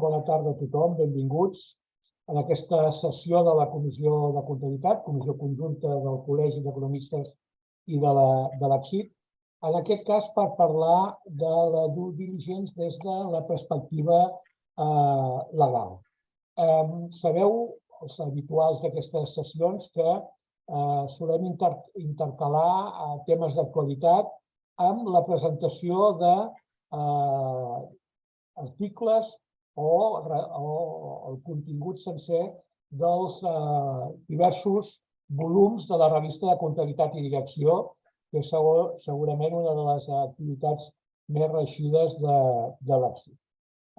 Bona tarda a tothom, benvinguts en aquesta sessió de la Comissió de Comptabilitat, Comissió Conjunta del Col·legi d'Economistes i de l'ACSID. En aquest cas, per parlar de la due diligence des de la perspectiva legal. Sabeu, els habituals d'aquestes sessions, que solem intercalar temes d'actualitat amb la presentació d'articles o el contingut sencer dels diversos volums de la revista de Comptabilitat i Direcció, que és segurament una de les activitats més reeixides de l'ACSID.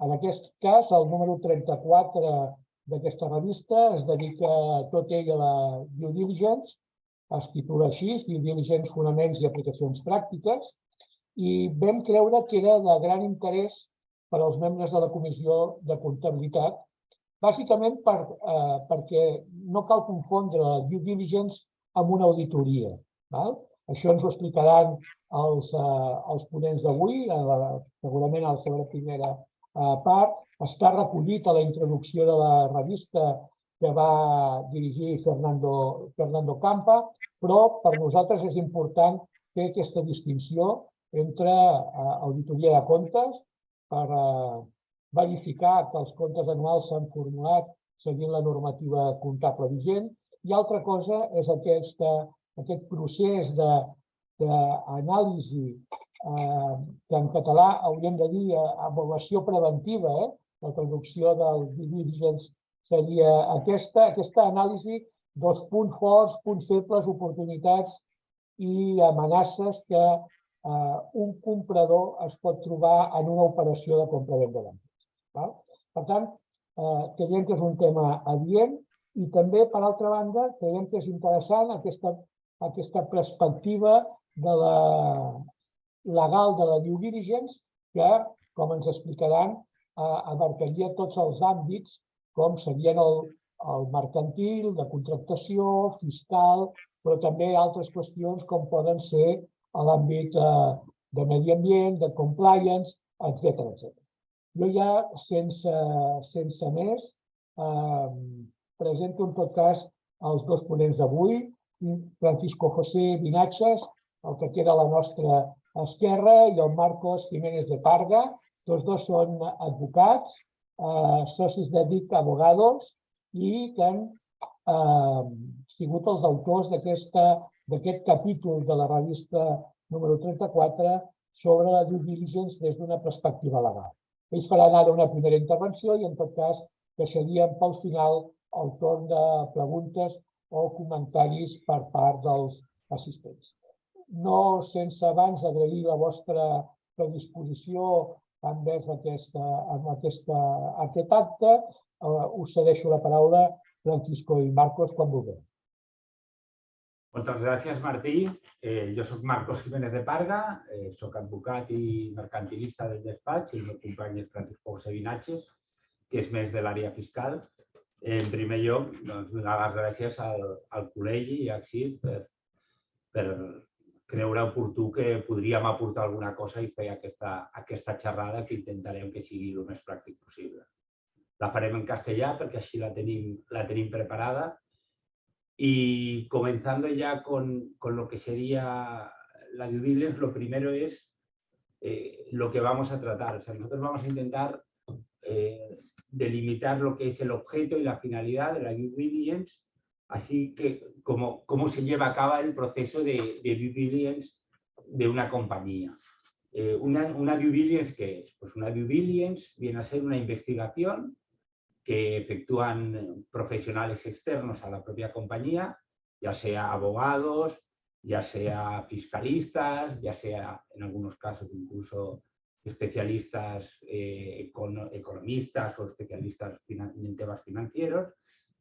En aquest cas, el número 34 d'aquesta revista es dedica tot ell a la due diligence, es titula així, Due Diligence, Fonaments i Aplicacions Pràctiques, i vam creure que era de gran interès per als membres de la Comissió de Comptabilitat, bàsicament perquè no cal confondre la due diligence amb una auditoria. Això ens ho explicaran els ponents d'avui, segurament a la seva primera part. Està recollit a la introducció de la revista que va dirigir Fernando Campa, però per nosaltres és important fer aquesta distinció entre auditoria de comptes, per verificar que els comptes anuals s'han formulat seguint la normativa comptable vigent, i altra cosa és aquest procés d'anàlisi, que en català hauríem de dir avaluació preventiva, la traducció del due diligence seria aquesta anàlisi dels punts forts, punts febles, oportunitats i amenaces que un comprador es pot trobar en una operació de compra-venda d'empresa. Per tant, creiem que és un tema adient i també, per altra banda, creiem que és interessant aquesta perspectiva legal de la due diligence que, com ens explicaran, abarcaria tots els àmbits, com serien el mercantil, de contractació, fiscal, però també altres qüestions com poden ser a l'àmbit de medi ambient, de compliance, etc. Jo ja, sense més, presento en tot cas els dos ponents d'avui, Francisco José Vinatxes, el que queda a la nostra esquerra, i el Marcos Jiménez de Parga. Tots dos són advocats, socis de DIC Abogados, i que han sigut els autors d'aquest capítol de la revista número 34 sobre la due diligence des d'una perspectiva legal. Ells faran ara una primera intervenció i, en tot cas, deixaríem pel final el torn de preguntes o comentaris per part dels assistents. No sense abans agrair la vostra predisposició envers aquest acte, us cedeixo la paraula, Francisco i Marcos, quan vulgueu. Moltes gràcies, Martí. Jo soc Marcos Jiménez de Parga, soc advocat i mercantilista del despatx, i el meu company és Francisco José Vinatxes, que és més de l'àrea fiscal. En primer lloc, donar les gràcies al col·legi i a ACSID per creure oportú que podríem aportar alguna cosa i fer aquesta xerrada que intentarem que sigui el més pràctic possible. La farem en castellà perquè així la tenim preparada. Y comenzando ya con lo que sería la due diligence, lo primero es lo que vamos a tratar. O sea, nosotros vamos a intentar delimitar lo que es el objeto y la finalidad de la due diligence, así que cómo se lleva a cabo el proceso de due diligence de una compañía. Una due diligence, ¿qué es? Pues una due diligence viene a ser una investigación que efectúan profesionales externos a la propia compañía, ya sea abogados, ya sea fiscalistas, ya sea en algunos casos incluso especialistas economistas o especialistas en temas financieros,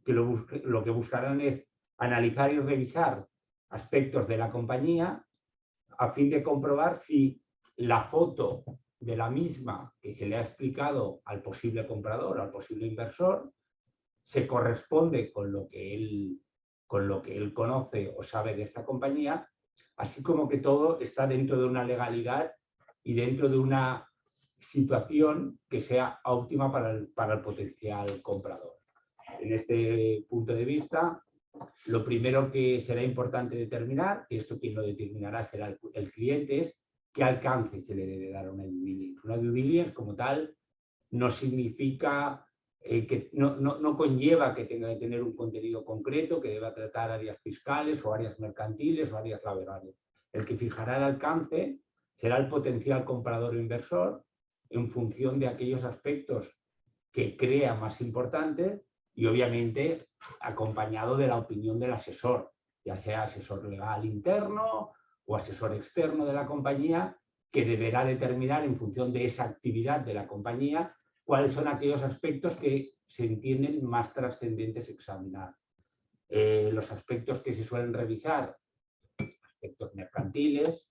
que lo que buscarán es analizar y revisar aspectos de la compañía a fin de comprobar si la foto de la misma que se le ha explicado al posible comprador, al posible inversor, se corresponde con lo que él conoce o sabe de esta compañía, así como que todo está dentro de una legalidad y dentro de una situación que sea óptima para el potencial comprador. En este punto de vista, lo primero que será importante determinar, que esto quien lo determinará será el cliente, es qué alcance se le debe dar a una due diligence. Una due diligence como tal no significa que no conlleva que tenga que tener un contenido concreto, que deba tratar áreas fiscales o áreas mercantiles o áreas laborales. El que fijará el alcance será el potencial comprador o inversor en función de aquellos aspectos que crea más importantes y obviamente acompañado de la opinión del asesor, ya sea asesor legal interno o asesor externo de la compañía, que deberá determinar en función de esa actividad de la compañía cuáles son aquellos aspectos que se entienden más trascendentes examinar. Los aspectos que se suelen revisar, aspectos mercantiles,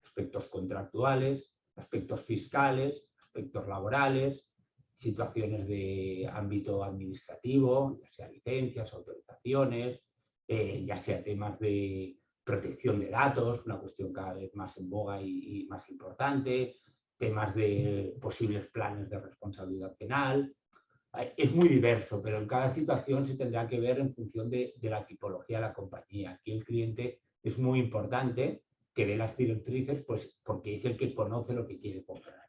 aspectos contractuales, aspectos fiscales, aspectos laborales, situaciones de ámbito administrativo, ya sea licencias, autorizaciones, ya sea temas de protección de datos, una cuestión cada vez más en boga y más importante, temas de posibles planes de responsabilidad penal. Es muy diverso, pero en cada situación se tendrá que ver en función de la tipología de la compañía. Aquí el cliente es muy importante que dé las directrices, pues porque es el que conoce lo que quiere comprar.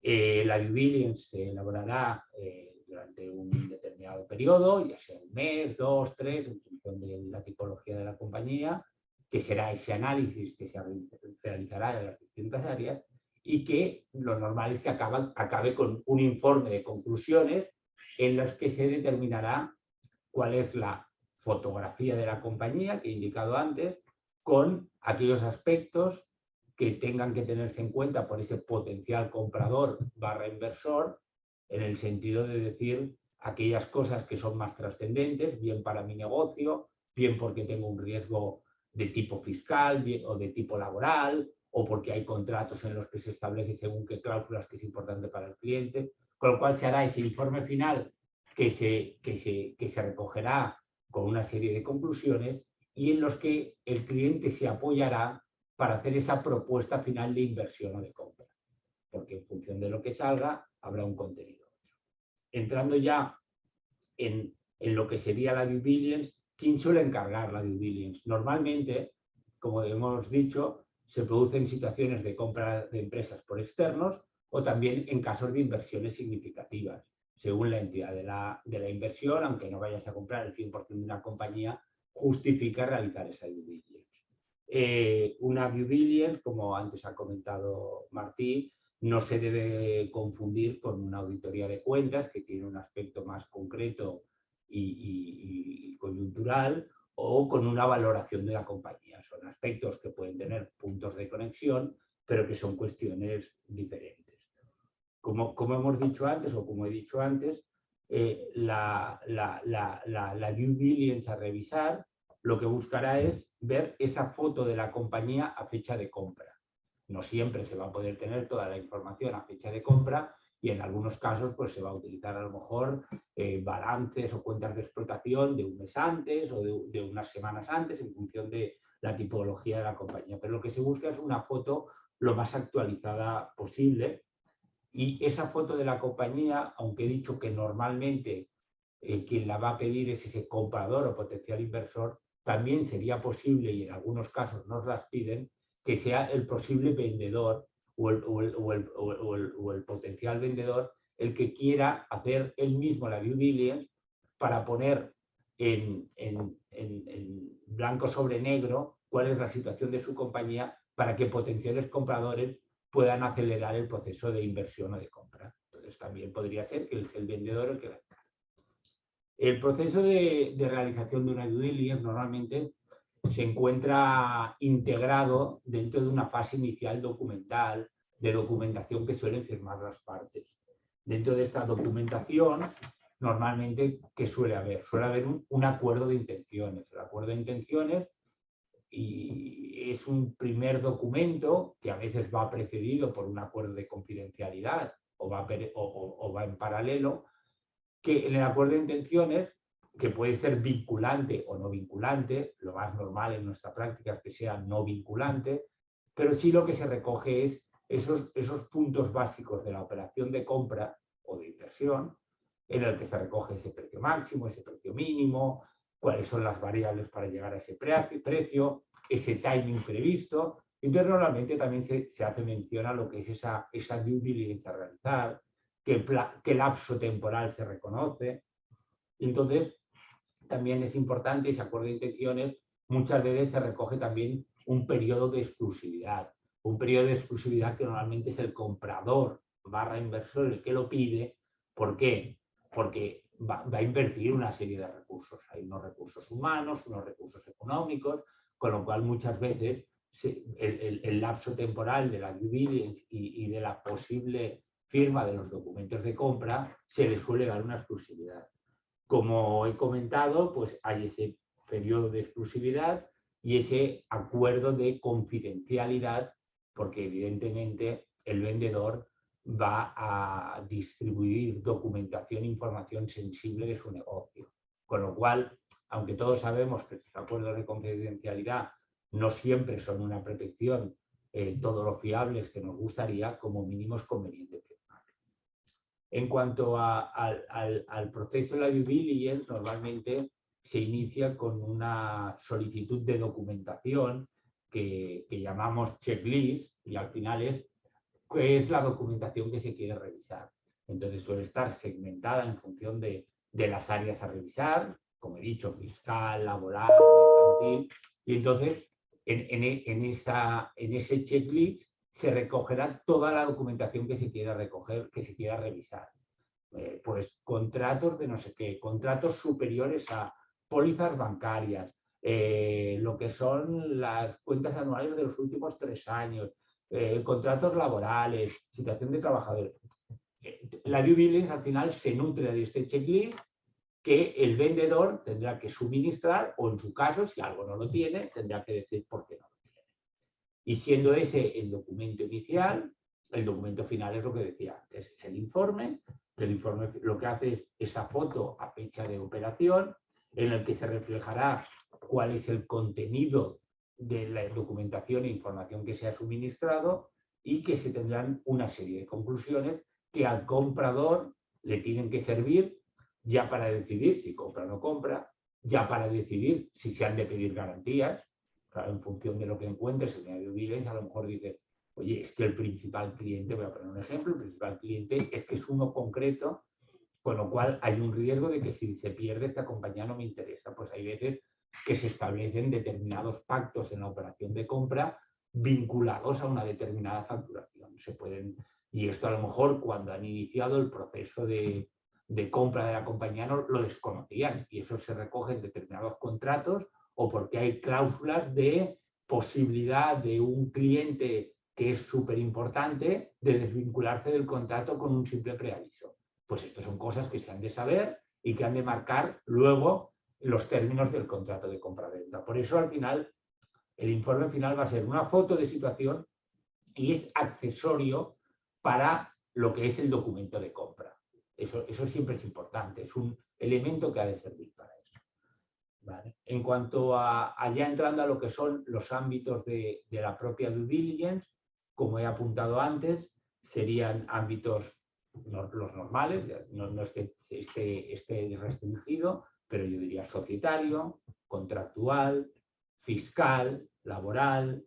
La due diligence se elaborará durante un determinado periodo, ya sea un mes, 2, 3, en función de la tipología de la compañía, que será ese análisis que se realizará en las distintas áreas y que lo normal es que acabe con un informe de conclusiones en los que se determinará cuál es la fotografía de la compañía que he indicado antes, con aquellos aspectos que tengan que tenerse en cuenta por ese potencial comprador / inversor, en el sentido de decir aquellas cosas que son más trascendentes, bien para mi negocio, bien porque tengo un riesgo de tipo fiscal o de tipo laboral, o porque hay contratos en los que se establece según qué cláusulas que es importante para el cliente, con lo cual se hará ese informe final que se recogerá con una serie de conclusiones y en los que el cliente se apoyará para hacer esa propuesta final de inversión o de compra, porque en función de lo que salga habrá un contenido. Entrando ya en lo que sería la due diligence, ¿quién suele encargar la due diligence? Normalmente, como hemos dicho, se producen situaciones de compra de empresas por externos o también en casos de inversiones significativas, según la entidad de la inversión, aunque no vayas a comprar el 100% de una compañía, justifica realizar esa due diligence. Una due diligence, como antes ha comentado Martí, no se debe confundir con una auditoría de cuentas que tiene un aspecto más concreto y coyuntural, o con una valoración de la compañía. Son aspectos que pueden tener puntos de conexión, pero que son cuestiones diferentes. Como hemos dicho antes, o como he dicho antes, la due diligence a revisar lo que buscará es ver esa foto de la compañía a fecha de compra. No siempre se va a poder tener toda la información a fecha de compra y en algunos casos pues, se va a utilizar a lo mejor balances o cuentas de explotación de un mes antes o de unas semanas antes en función de la tipología de la compañía. Pero lo que se busca es una foto lo más actualizada posible y esa foto de la compañía, aunque he dicho que normalmente quien la va a pedir es ese comprador o potencial inversor, también sería posible, y en algunos casos nos las piden, que sea el posible vendedor o el potencial vendedor el que quiera hacer él mismo la due diligence para poner en blanco sobre negro cuál es la situación de su compañía para que potenciales compradores puedan acelerar el proceso de inversión o de compra. Entonces también podría ser que es el vendedor el que la encargue. El proceso de realización de una due diligence normalmente se encuentra integrado dentro de una fase inicial documental, de documentación que suelen firmar las partes. Dentro de esta documentación, normalmente, ¿qué suele haber? Suele haber un acuerdo de intenciones. El acuerdo de intenciones es un primer documento que a veces va precedido por un acuerdo de confidencialidad o va en paralelo, que en el acuerdo de intenciones, que puede ser vinculante o no vinculante, lo más normal en nuestra práctica es que sea no vinculante, pero sí lo que se recoge es esos puntos básicos de la operación de compra o de inversión, en el que se recoge ese precio máximo, ese precio mínimo, cuáles son las variables para llegar a ese precio, ese timing previsto. Entonces, normalmente también se hace mención a lo que es esa due diligence a realizar, qué lapso temporal se reconoce. Entonces, también es importante ese acuerdo de intenciones. Muchas veces se recoge también un periodo de exclusividad. Un periodo de exclusividad que normalmente es el comprador / inversor el que lo pide. ¿Por qué? Porque va a invertir una serie de recursos. Hay unos recursos humanos, unos recursos económicos, con lo cual muchas veces el lapso temporal de la due diligence y de la posible firma de los documentos de compra se le suele dar una exclusividad. Como he comentado, pues hay ese periodo de exclusividad y ese acuerdo de confidencialidad, porque evidentemente el vendedor va a distribuir documentación e información sensible de su negocio. Con lo cual, aunque todos sabemos que los acuerdos de confidencialidad no siempre son una protección todo lo fiables que nos gustaría, como mínimo es conveniente firmar. En cuanto al proceso de la due diligence, normalmente se inicia con una solicitud de documentación que llamamos checklist, y al final es qué es la documentación que se quiere revisar. Entonces suele estar segmentada en función de las áreas a revisar, como he dicho, fiscal, laboral, mercantil, y entonces en ese checklist se recogerá toda la documentación que se quiera recoger, que se quiera revisar. Pues contratos de no sé qué, contratos superiores a pólizas bancarias, lo que son las cuentas anuales de los últimos 3 años, contratos laborales, situación de trabajadores. La due diligence al final se nutre de este checklist que el vendedor tendrá que suministrar, o en su caso, si algo no lo tiene, tendrá que decir por qué no lo tiene. Y siendo ese el documento inicial, el documento final es lo que decía antes, es el informe. El informe lo que hace es esa foto a fecha de operación, en el que se reflejará cuál es el contenido de la documentación e información que se ha suministrado, y que se tendrán una serie de conclusiones que al comprador le tienen que servir ya para decidir si compra o no compra, ya para decidir si se han de pedir garantías. Claro, en función de lo que encuentres en la due diligence, a lo mejor dices, oye, es que el principal cliente, voy a poner un ejemplo, el principal cliente es que es uno concreto, con lo cual hay un riesgo de que si se pierde esta compañía no me interesa. Pues hay veces que se establecen determinados pactos en la operación de compra vinculados a una determinada facturación. Y esto a lo mejor cuando han iniciado el proceso de compra de la compañía no lo desconocían, y eso se recoge en determinados contratos, o porque hay cláusulas de posibilidad de un cliente que es súper importante de desvincularse del contrato con un simple preaviso. Pues esto son cosas que se han de saber y que han de marcar luego los términos del contrato de compra-venta. Por eso al final el informe final va a ser una foto de situación y es accesorio para lo que es el documento de compra. Eso siempre es importante, es un elemento que ha de servir para eso. ¿Vale? En cuanto a ya entrando a lo que son los ámbitos de la propia due diligence, como he apuntado antes, serían ámbitos los normales, no es que esté restringido, pero yo diría societario, contractual, fiscal, laboral,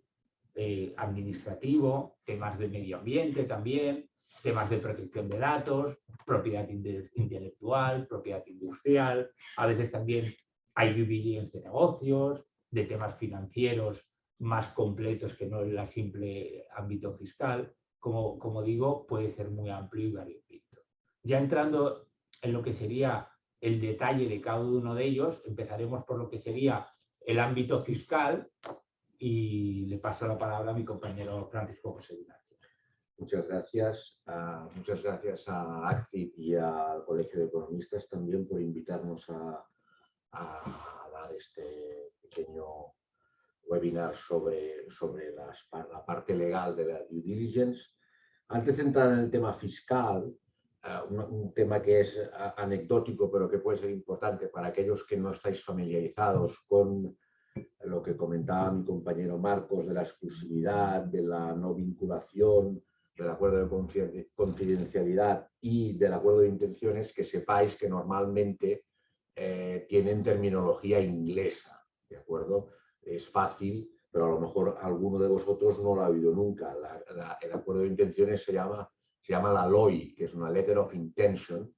administrativo, temas de medio ambiente también, temas de protección de datos, propiedad intelectual, propiedad industrial. A veces también hay due diligence de negocios, de temas financieros más completos que no el simple ámbito fiscal. Como digo, puede ser muy amplio y variopinto. Ya entrando en lo que sería el detalle de cada uno de ellos, empezaremos por lo que sería el ámbito fiscal, y le paso la palabra a mi compañero Francisco José Ignacio. Muchas gracias a ACCID y al Colegio de Economistas también por invitarnos a dar este pequeño webinar sobre la parte legal de la due diligence. Antes de entrar en el tema fiscal, un tema que es anecdótico pero que puede ser importante para aquellos que no estáis familiarizados con lo que comentaba mi compañero Marcos de la exclusividad, de la no vinculación del acuerdo de confidencialidad y del acuerdo de intenciones, que sepáis que normalmente tienen terminología inglesa, ¿de acuerdo? Es fácil, pero a lo mejor alguno de vosotros no lo ha oído nunca. El acuerdo de intenciones se llama la LOI, que es una Letter of Intention.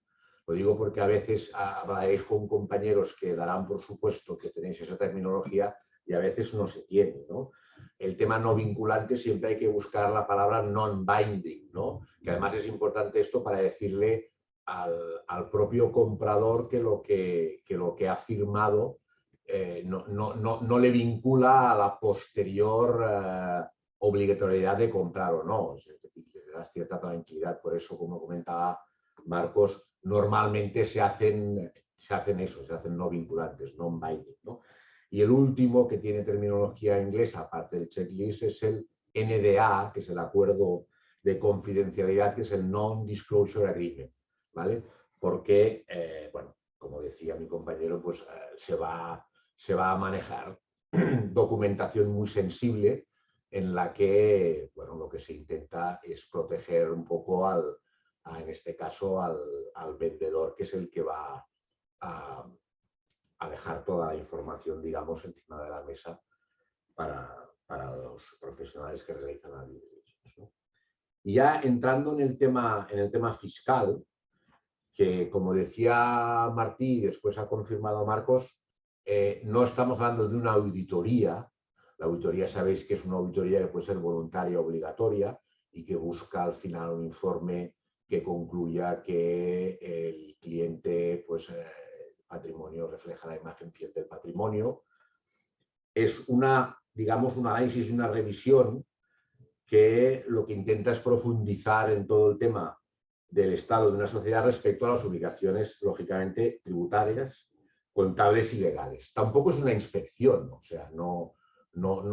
Lo digo porque a veces hablaréis con compañeros que darán por supuesto que tenéis esa terminología y a veces no se tiene, ¿no? El tema no vinculante siempre hay que buscar la palabra non-binding, ¿no? Que además es importante esto para decirle al propio comprador que lo que ha firmado no le vincula a la posterior obligatoriedad de comprar o no. Es decir, le da cierta tranquilidad. Por eso, como comentaba Marcos, normalmente se hacen no vinculantes, non-binding, ¿no? Y el último que tiene terminología inglesa, aparte del checklist, es el NDA, que es el acuerdo de confidencialidad, que es el Non-Disclosure Agreement, ¿vale? Porque, bueno, como decía mi compañero, pues se va a manejar documentación muy sensible en la que, bueno, lo que se intenta es proteger un poco en este caso, al vendedor, que es el que va a dejar toda la información, digamos, encima de la mesa para los profesionales que realizan la due diligence, ¿no? Y ya entrando en el tema fiscal, que como decía Martí y después ha confirmado Marcos, no estamos hablando de una auditoría. La auditoría sabéis que es una auditoría que puede ser voluntaria o obligatoria y que busca al final un informe que concluya que el cliente, pues, patrimonio refleja la imagen fiel del patrimonio. Es digamos, un análisis y una revisión que lo que intenta es profundizar en todo el tema del estado de una sociedad respecto a las obligaciones, lógicamente, tributarias, contables y legales. Tampoco es una inspección, o sea, no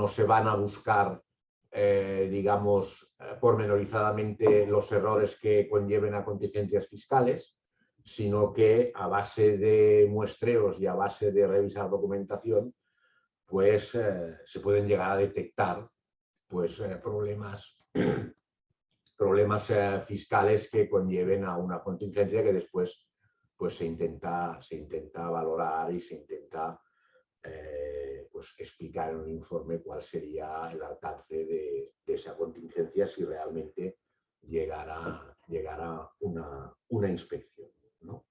se van a buscar, digamos, pormenorizadamente los errores que conlleven a contingencias fiscales, sino que a base de muestreos y a base de revisar documentación, pues se pueden llegar a detectar pues, problemas fiscales que conlleven a una contingencia que después pues, se intenta valorar y se intenta pues, explicar en un informe cuál sería el alcance de esa contingencia si realmente llegara una inspección, ¿no?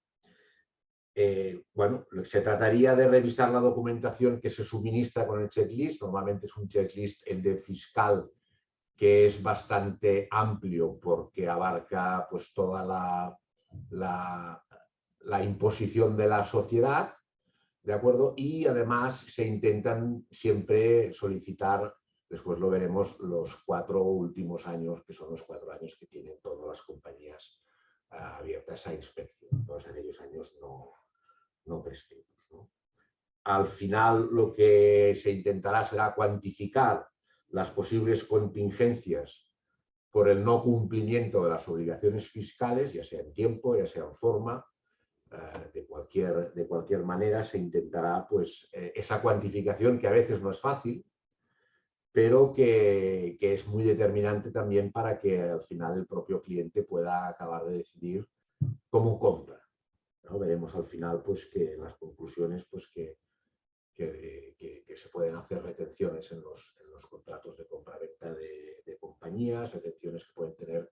Bueno, se trataría de revisar la documentación que se suministra con el checklist. Normalmente es un checklist, el de fiscal, que es bastante amplio porque abarca pues, toda la imposición de la sociedad, ¿de acuerdo? Y además se intentan siempre solicitar, después lo veremos, los 4 últimos años, que son los 4 años que tienen todas las compañías abiertas a inspección, todos aquellos años no prescritos, ¿no? Al final lo que se intentará será cuantificar las posibles contingencias por el no cumplimiento de las obligaciones fiscales, ya sea en tiempo, ya sea en forma, de cualquier manera se intentará pues, esa cuantificación que a veces no es fácil, pero que es muy determinante también para que al final el propio cliente pueda acabar de decidir cómo compra, ¿no? Veremos al final pues, que en las conclusiones pues, que se pueden hacer retenciones en los contratos de compra-venta de compañías, retenciones que pueden tener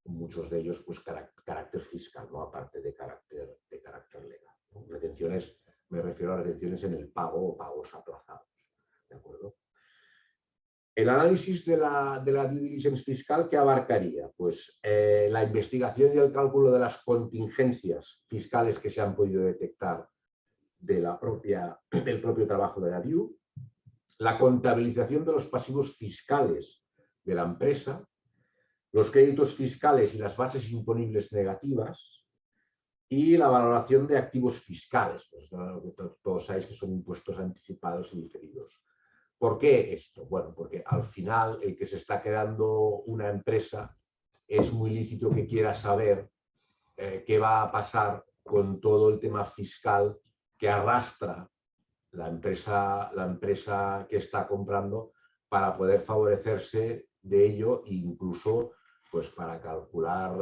muchos de ellos pues, carácter fiscal, ¿no? Aparte de carácter legal, ¿no? Retenciones, me refiero a retenciones en el pago o pagos aplazados, ¿de acuerdo? El análisis de la due diligence fiscal, ¿qué abarcaría? Pues la investigación y el cálculo de las contingencias fiscales que se han podido detectar del propio trabajo de la DIU, la contabilización de los pasivos fiscales de la empresa, los créditos fiscales y las bases imponibles negativas y la valoración de activos fiscales, pues, todos sabéis que son impuestos anticipados y diferidos. ¿Por qué esto? Bueno, porque al final el que se está quedando una empresa es muy lícito que quiera saber qué va a pasar con todo el tema fiscal que arrastra la empresa que está comprando para poder favorecerse de ello e incluso pues para calcular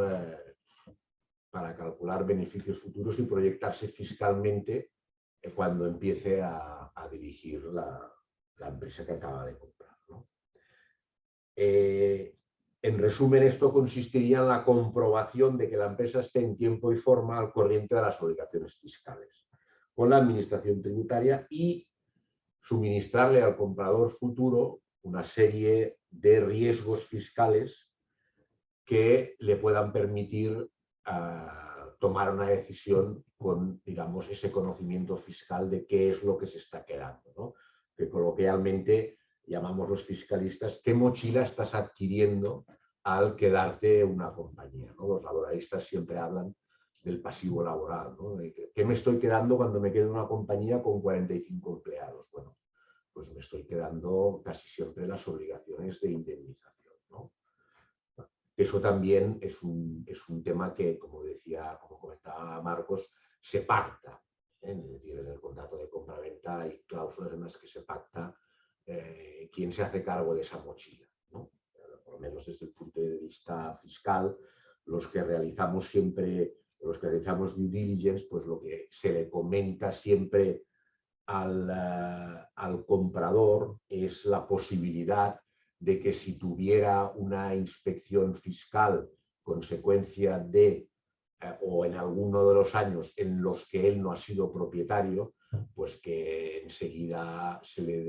beneficios futuros y proyectarse fiscalmente cuando empiece a dirigir la empresa que acaba de comprar, ¿no? En resumen, esto consistiría en la comprobación de que la empresa esté en tiempo y forma al corriente de las obligaciones fiscales con la administración tributaria y suministrarle al comprador futuro una serie de riesgos fiscales que le puedan permitir tomar una decisión con, digamos, ese conocimiento fiscal de qué es lo que se está quedando, ¿no? Que coloquialmente llamamos los fiscalistas, ¿qué mochila estás adquiriendo al quedarte una compañía, ¿no? Los laboralistas siempre hablan del pasivo laboral, ¿no? De ¿qué me estoy quedando cuando me quedo en una compañía con 45 empleados? Bueno, pues me estoy quedando casi siempre las obligaciones de indemnización, ¿no? Eso también es un tema que, como comentaba Marcos, se pacta, ¿eh? Es decir, en el contrato de compra-venta hay cláusulas en las que se pacta quién se hace cargo de esa mochila, ¿no? Por lo menos desde el punto de vista fiscal, los que realizamos due diligence, pues lo que se le comenta siempre al comprador es la posibilidad de que si tuviera una inspección fiscal consecuencia de o en alguno de los años en los que él no ha sido propietario, pues que enseguida se le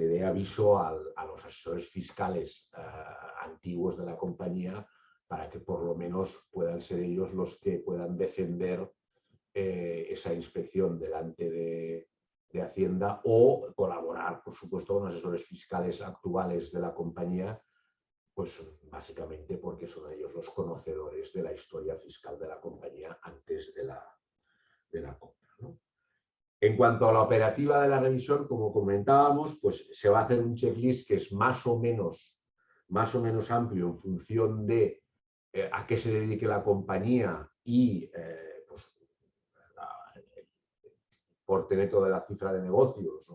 dé aviso a los asesores fiscales antiguos de la compañía para que por lo menos puedan ser ellos los que puedan defender esa inspección delante de Hacienda o colaborar, por supuesto, con asesores fiscales actuales de la compañía, pues básicamente porque son ellos los conocedores de la historia fiscal de la compañía antes de la compra, ¿no? En cuanto a la operativa de la revisión, como comentábamos, pues se va a hacer un checklist que es más o menos amplio en función de a qué se dedique la compañía y porte neto de la cifra de negocios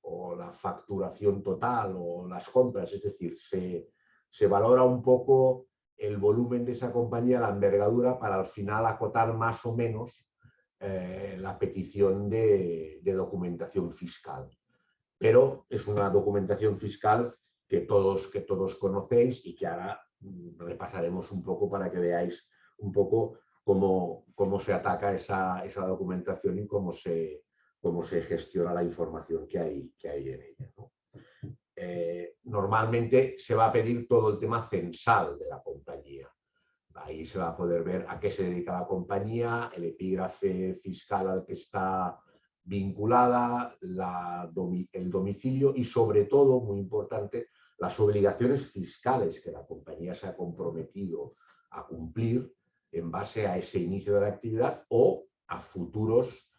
o la facturación total o las compras, es decir, se valora un poco el volumen de esa compañía, la envergadura, para al final acotar más o menos la petición de documentación fiscal. Pero es una documentación fiscal que todos conocéis y que ahora repasaremos un poco para que veáis un poco cómo se ataca esa documentación y cómo se gestiona la información que hay en ella, ¿no? Normalmente se va a pedir todo el tema censal de la compañía. Ahí se va a poder ver a qué se dedica la compañía, el epígrafe fiscal al que está vinculada, el domicilio y, sobre todo, muy importante, las obligaciones fiscales que la compañía se ha comprometido a cumplir en base a ese inicio de la actividad o a futuros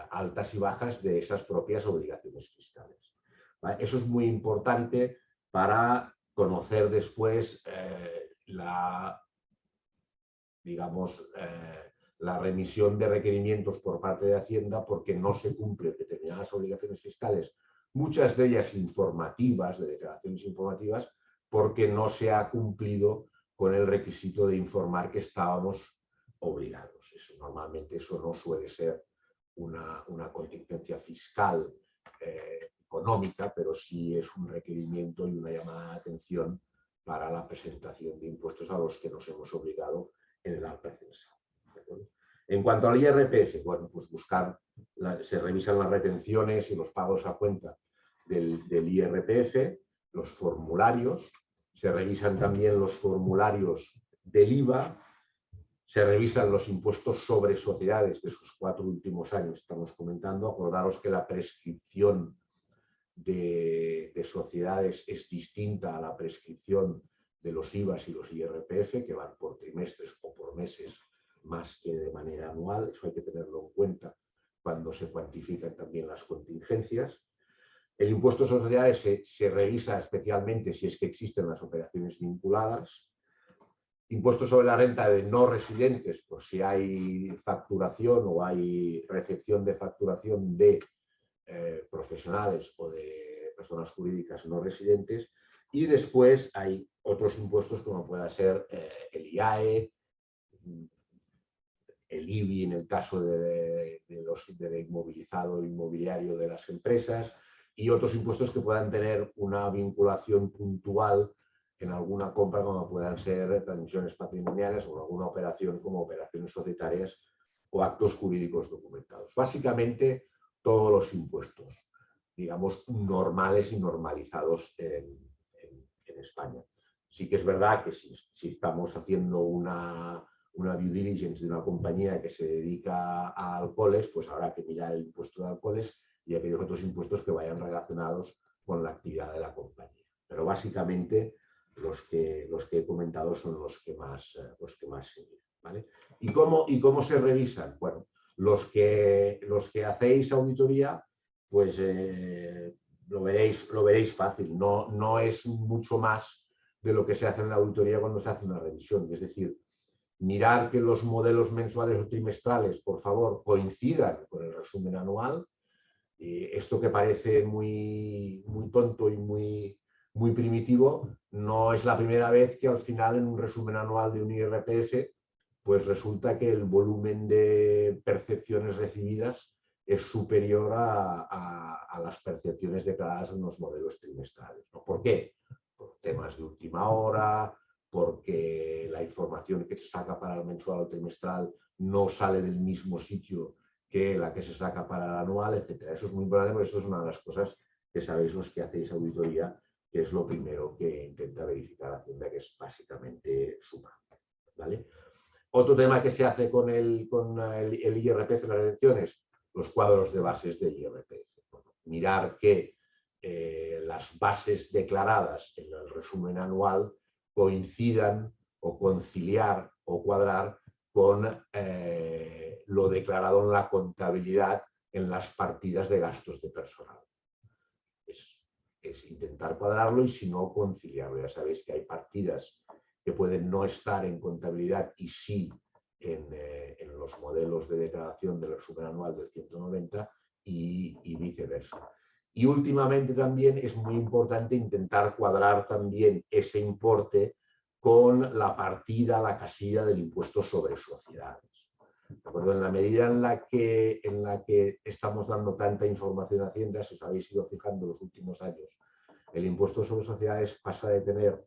altas y bajas de esas propias obligaciones fiscales, ¿vale? Eso es muy importante para conocer después la remisión de requerimientos por parte de Hacienda porque no se cumplen determinadas obligaciones fiscales, muchas de ellas informativas, de declaraciones informativas, porque no se ha cumplido con el requisito de informar que estábamos obligados. Normalmente eso no suele ser una contingencia fiscal económica, pero sí es un requerimiento y una llamada de atención para la presentación de impuestos a los que nos hemos obligado en el acta censal. En cuanto al IRPF, bueno, pues se revisan las retenciones y los pagos a cuenta del IRPF, los formularios, se revisan también los formularios del IVA, se revisan los impuestos sobre sociedades de esos 4 últimos años, estamos comentando. Acordaros que la prescripción de sociedades es distinta a la prescripción de los IVAs y los IRPF, que van por trimestres o por meses más que de manera anual. Eso hay que tenerlo en cuenta cuando se cuantifican también las contingencias. El impuesto sobre sociedades se revisa especialmente si es que existen las operaciones vinculadas. Impuesto sobre la renta de no residentes, por si hay facturación o hay recepción de facturación de profesionales o de personas jurídicas no residentes. Y después hay otros impuestos como pueda ser el IAE, el IBI en el caso del inmovilizado inmobiliario de las empresas y otros impuestos que puedan tener una vinculación puntual en alguna compra como puedan ser transmisiones patrimoniales o alguna operación como operaciones societarias o actos jurídicos documentados. Básicamente todos los impuestos, digamos, normales y normalizados en España. Sí que es verdad que si estamos haciendo una due diligence de una compañía que se dedica a alcoholes, pues habrá que mirar el impuesto de alcoholes y aquellos otros impuestos que vayan relacionados con la actividad de la compañía. Pero básicamente los que he comentado son los que más se miran, ¿vale? ¿Y cómo se revisan? Bueno, los que hacéis auditoría, pues lo veréis fácil. No es mucho más de lo que se hace en la auditoría cuando se hace una revisión. Es decir, mirar que los modelos mensuales o trimestrales, por favor, coincidan con el resumen anual. Esto que parece muy tonto y muy primitivo, no es la primera vez que al final en un resumen anual de un IRPF, pues resulta que el volumen de percepciones recibidas es superior a las percepciones declaradas en los modelos trimestrales, ¿no? ¿Por qué? Por temas de última hora, porque la información que se saca para el mensual o trimestral no sale del mismo sitio que la que se saca para el anual, etc. Eso es muy importante porque eso es una de las cosas que sabéis los que hacéis auditoría, que es lo primero que intenta verificar Hacienda, que es básicamente suma, ¿vale? Otro tema que se hace con el IRPF en las redenciones, los cuadros de bases del IRPF. Bueno, mirar que las bases declaradas en el resumen anual coincidan o conciliar o cuadrar con lo declarado en la contabilidad en las partidas de gastos de personal. Es intentar cuadrarlo y si no conciliarlo. Ya sabéis que hay partidas que pueden no estar en contabilidad y sí en los modelos de declaración del resumen anual del 190 y viceversa. Y últimamente también es muy importante intentar cuadrar también ese importe con la partida, la casilla del impuesto sobre sociedades. ¿De acuerdo? En la medida en la que estamos dando tanta información a Hacienda, si os habéis ido fijando en los últimos años, el impuesto sobre sociedades pasa de tener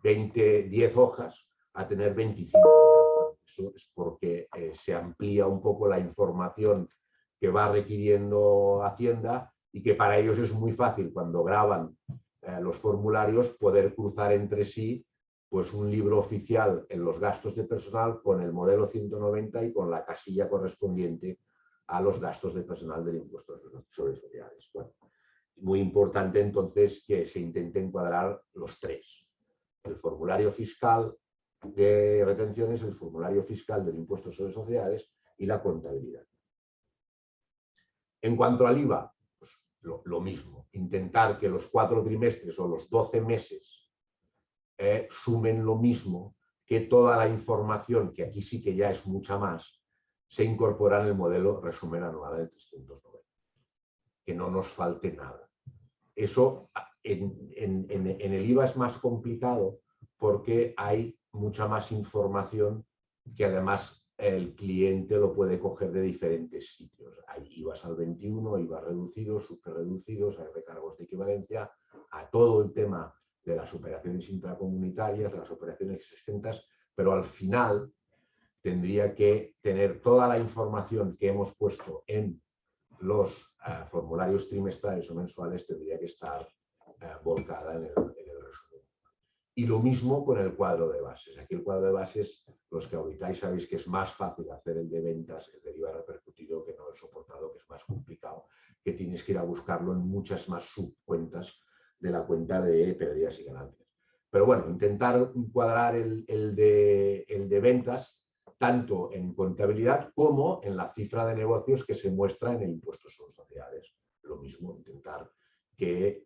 10 hojas a tener 25. Eso es porque se amplía un poco la información que va requiriendo Hacienda y que para ellos es muy fácil cuando graban los formularios poder cruzar entre sí pues un libro oficial en los gastos de personal con el modelo 190 y con la casilla correspondiente a los gastos de personal del impuesto sobre sociedades. Bueno, muy importante entonces que se intente encuadrar los tres. El formulario fiscal de retenciones, el formulario fiscal del impuesto sobre sociedades y la contabilidad. En cuanto al IVA, pues lo mismo, intentar que los 4 trimestres o los 12 meses sumen lo mismo, que toda la información, que aquí sí que ya es mucha más, se incorpora en el modelo resumen anual del 390. Que no nos falte nada. Eso en el IVA es más complicado porque hay mucha más información que además el cliente lo puede coger de diferentes sitios. Hay IVAs al 21, IVA reducidos, superreducidos, hay recargos de equivalencia, a todo el tema de las operaciones intracomunitarias, de las operaciones exentas, pero al final tendría que tener toda la información que hemos puesto en los formularios trimestrales o mensuales, tendría que estar volcada en el resumen. Y lo mismo con el cuadro de bases. Aquí el cuadro de bases, los que auditáis sabéis que es más fácil hacer el de ventas, el de IVA repercutido, que no el soportado, que es más complicado, que tienes que ir a buscarlo en muchas más subcuentas de la cuenta de pérdidas y ganancias. Pero bueno, intentar cuadrar el de ventas tanto en contabilidad como en la cifra de negocios que se muestra en el impuesto sobre sociedades. Lo mismo, intentar que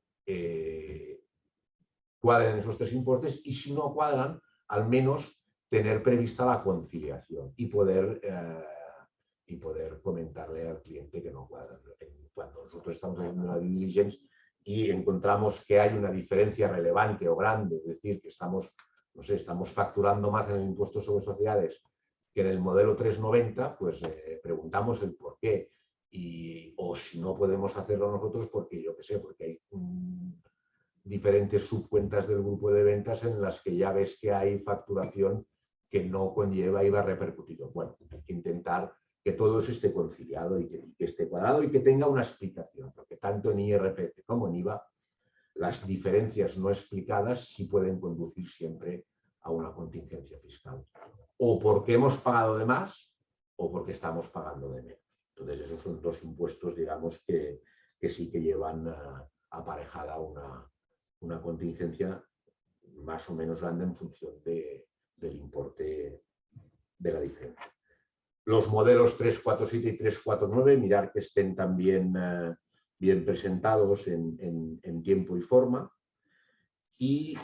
cuadren esos tres importes y si no cuadran, al menos tener prevista la conciliación y poder comentarle al cliente que no cuadran. Cuando nosotros estamos haciendo una due diligence, y encontramos que hay una diferencia relevante o grande, es decir, que estamos facturando más en el impuesto sobre sociedades que en el modelo 390, pues preguntamos el por qué. O si no podemos hacerlo nosotros, porque yo qué sé, porque hay diferentes subcuentas del grupo de ventas en las que ya ves que hay facturación que no conlleva IVA repercutido. Bueno, hay que intentar que todo eso esté conciliado y que esté cuadrado y que tenga una explicación, porque tanto en IRPF como en IVA las diferencias no explicadas sí pueden conducir siempre a una contingencia fiscal. O porque hemos pagado de más o porque estamos pagando de menos. Entonces, esos son dos impuestos, digamos, que sí que llevan aparejada una contingencia más o menos grande en función del importe de la diferencia. Los modelos 347 y 349, mirar que estén también bien presentados en tiempo y forma. Y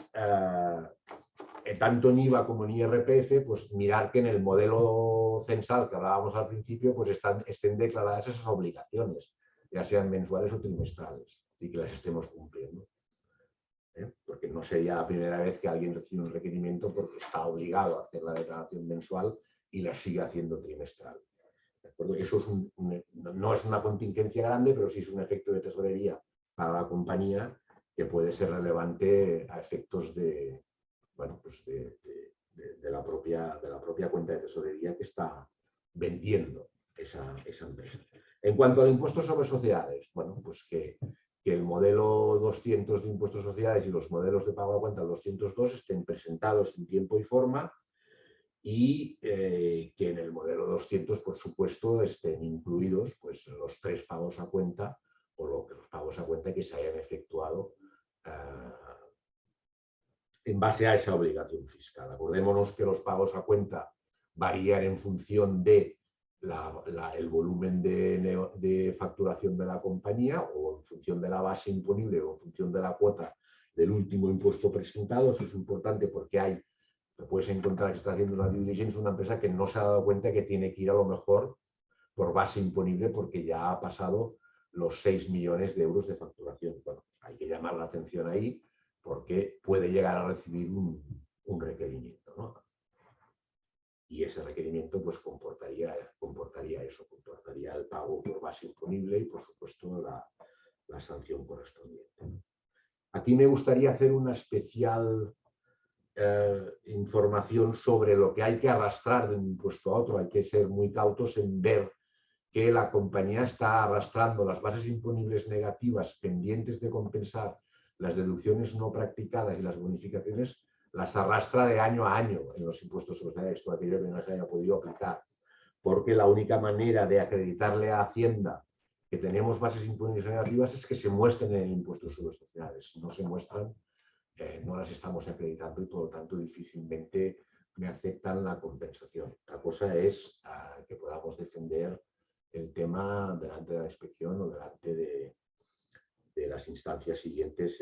tanto en IVA como en IRPF, pues mirar que en el modelo censal que hablábamos al principio, pues estén declaradas esas obligaciones, ya sean mensuales o trimestrales, y que las estemos cumpliendo. Porque no sería la primera vez que alguien recibe un requerimiento porque está obligado a hacer la declaración mensual y la sigue haciendo trimestral. ¿De acuerdo? Eso es no es una contingencia grande, pero sí es un efecto de tesorería para la compañía que puede ser relevante a efectos de, bueno, pues de la propia cuenta de tesorería que está vendiendo esa empresa. En cuanto al impuesto sobre sociedades, bueno, pues que el modelo 200 de impuestos sobre sociedades y los modelos de pago a cuenta 202 estén presentados en tiempo y forma y que en el modelo 200, por supuesto, estén incluidos pues, los 3 pagos a cuenta o los pagos a cuenta que se hayan efectuado en base a esa obligación fiscal. Acordémonos que los pagos a cuenta varían en función de el volumen de facturación de la compañía o en función de la base imponible o en función de la cuota del último impuesto presentado. Eso es importante porque te puedes encontrar que está haciendo una due diligence una empresa que no se ha dado cuenta que tiene que ir a lo mejor por base imponible porque ya ha pasado los 6 millones de euros de facturación. Bueno, hay que llamar la atención ahí porque puede llegar a recibir un requerimiento, ¿no? Y ese requerimiento pues comportaría eso, comportaría el pago por base imponible y, por supuesto, la sanción correspondiente. Aquí me gustaría hacer una especial información sobre lo que hay que arrastrar de un impuesto a otro. Hay que ser muy cautos en ver que la compañía está arrastrando las bases imponibles negativas pendientes de compensar, las deducciones no practicadas y las bonificaciones, las arrastra de año a año en los impuestos sobre sociedades, todo aquello que no se haya podido aplicar. Porque la única manera de acreditarle a Hacienda que tenemos bases imponibles negativas es que se muestren en el impuesto sobre sociedades. Si no se muestran, no las estamos acreditando y, por lo tanto, difícilmente me aceptan la compensación. La cosa es que podamos defender el tema delante de la inspección o delante de las instancias siguientes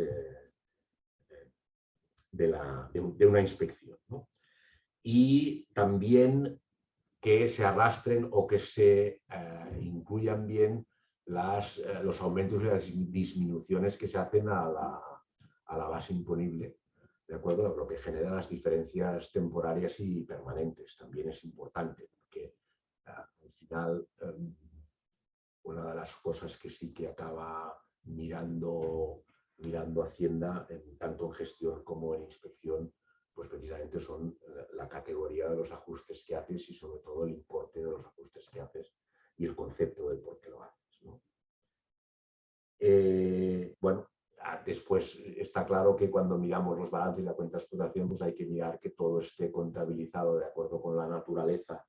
de una inspección, ¿no? Y también que se arrastren o que se incluyan bien los aumentos y las disminuciones que se hacen a la base imponible, ¿de acuerdo? Lo que genera las diferencias temporarias y permanentes. También es importante, porque al final una de las cosas que sí que acaba mirando Hacienda, tanto en gestión como en inspección, pues precisamente son la categoría de los ajustes que haces y sobre todo el importe de los ajustes que haces y el concepto del por qué lo haces, ¿no? Bueno, después está claro que cuando miramos los balances y la cuenta de explotación, pues hay que mirar que todo esté contabilizado de acuerdo con la naturaleza